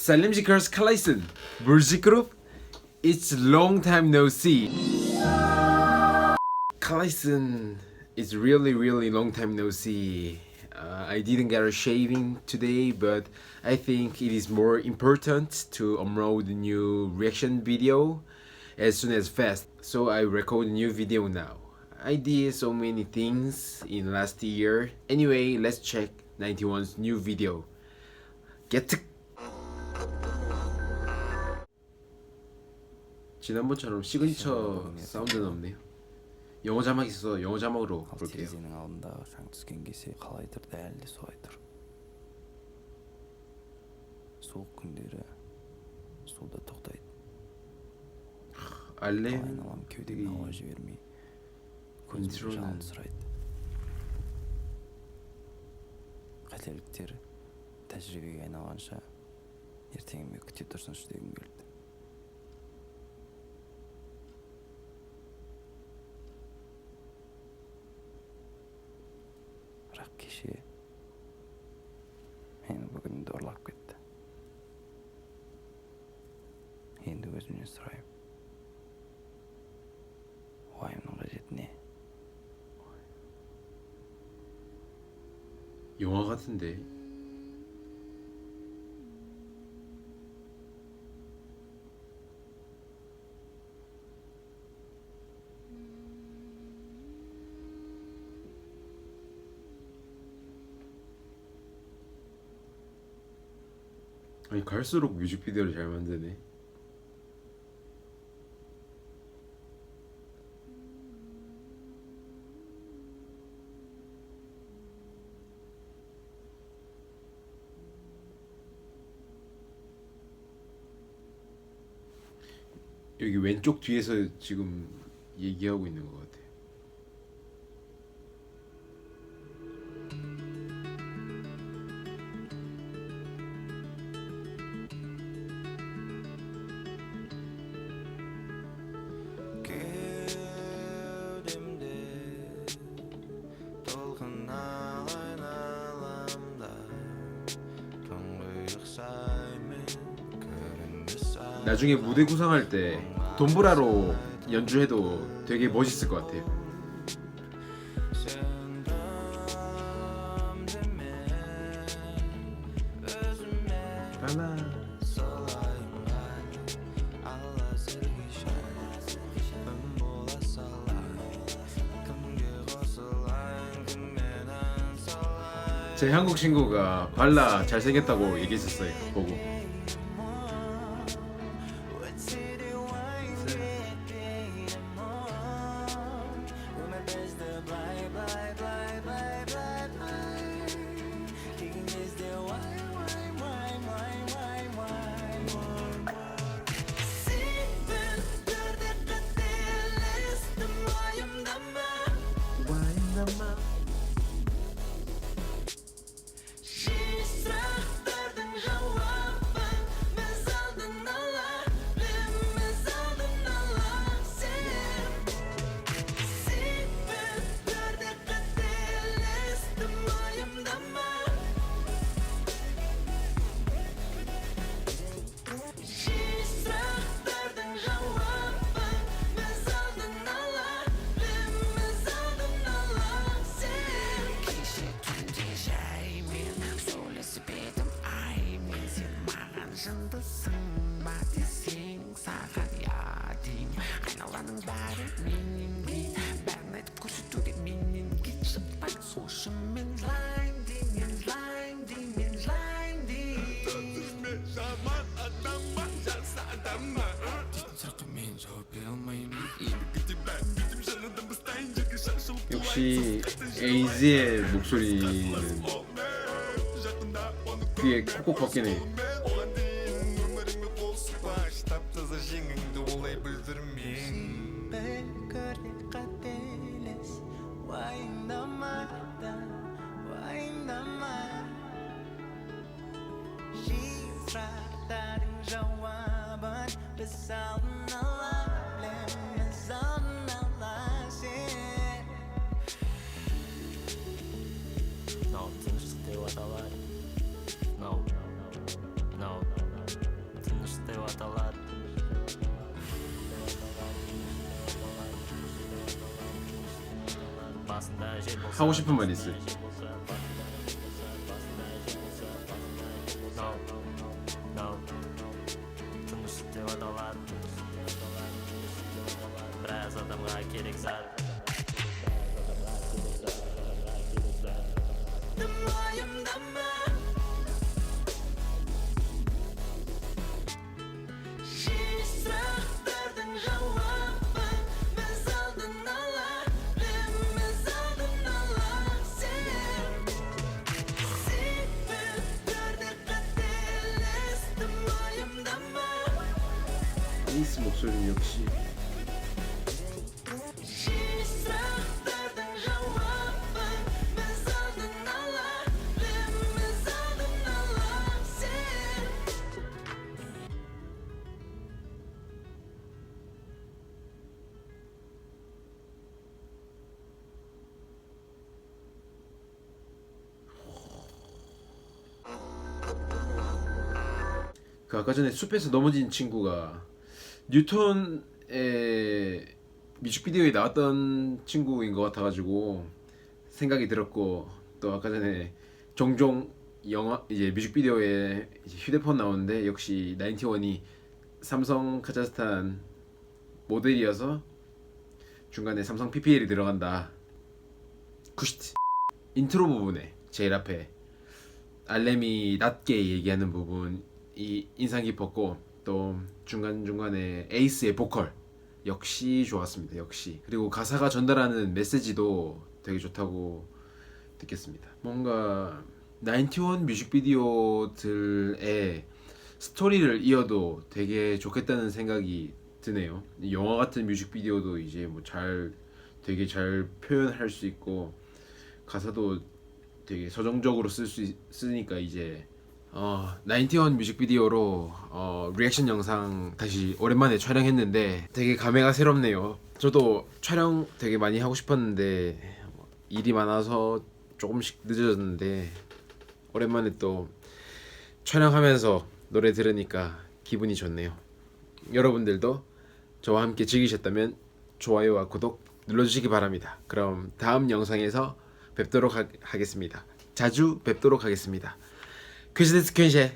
Salimjikers Klaisen, Burjikrup, it's long time no see. Klaisen, it's really long time no see. I didn't get a shaving today, but I think it is more important to upload a new reaction video as soon as fast. So I record a new video now. I did so many things in last year. Anyway, let's check 91's new video. Get to. 지난번처럼 시그니처 사운드는 없네요. 영어 자막 있어서 영어 자막으로 볼게요. терезенің алдындағы шаң түскен кесе қалайдыр дәл де солай тұр. Суық күндері суда тоқтайды. 알렘 айналам кеудеге ауа жібермей көзімді жалын сұрайды. Қателіктер тәжірибеге айналғанша ертеңіме күте тұрсыншы дегім келді. Бірақ кеше мені бүгін ұрлап кетті. Енді өзімнен сұрайым. Уайымның қажеті не? 영화 같은데. 아니 갈수록 뮤직비디오를 잘 만드네. 여기 왼쪽 뒤에서 지금 얘기하고 있는 것 같아. 나중에 무대 구성할 때 돈브라로 연주해도 되게 멋있을 것 같아요. 라라. 제 한국 친구가 발라 잘생겼다고 얘기했었어요. 보고. 역시 에이지의 목소리는 귀에 콕콕 박히네. No, things stay what I like. No. 하고 싶은 말 있어. Não, tu no teu ao lado. Brasa da mulher que exala. 에이스 목소리는 역시 그 아까 전에 숲에서 넘어진 친구가 뉴턴의 뮤직비디오에 나왔던 친구인 것 같아가지고 생각이 들었고, 또 아까 전에 종종 영화 이제 뮤직비디오에 이제 휴대폰 나오는데 역시 나인티원이 삼성 카자흐스탄 모델이어서 중간에 삼성 PPL이 들어간다. 쿠시트 인트로 부분에 제일 앞에 알렘이 낮게 얘기하는 부분이 인상 깊었고, 또 중간중간에 에이스의 보컬 역시 좋았습니다. 역시. 그리고 가사가 전달하는 메시지도 되게 좋다고 느꼈습니다. 뭔가 나인티원 뮤직비디오들의 스토리를 이어도 되게 좋겠다는 생각이 드네요. 영화 같은 뮤직비디오도 이제 뭐 되게 잘 표현할 수 있고 가사도 되게 서정적으로 쓰니까 이제 나인티원 뮤직비디오로 리액션 영상 다시 오랜만에 촬영했는데 되게 감회가 새롭네요. 저도 촬영 되게 많이 하고 싶었는데 일이 많아서 조금씩 늦어졌는데 오랜만에 또 촬영하면서 노래 들으니까 기분이 좋네요. 여러분들도 저와 함께 즐기셨다면 좋아요와 구독 눌러주시기 바랍니다. 그럼 다음 영상에서 뵙도록 하겠습니다. 자주 뵙도록 하겠습니다. 퀴즈 데스 퀴즈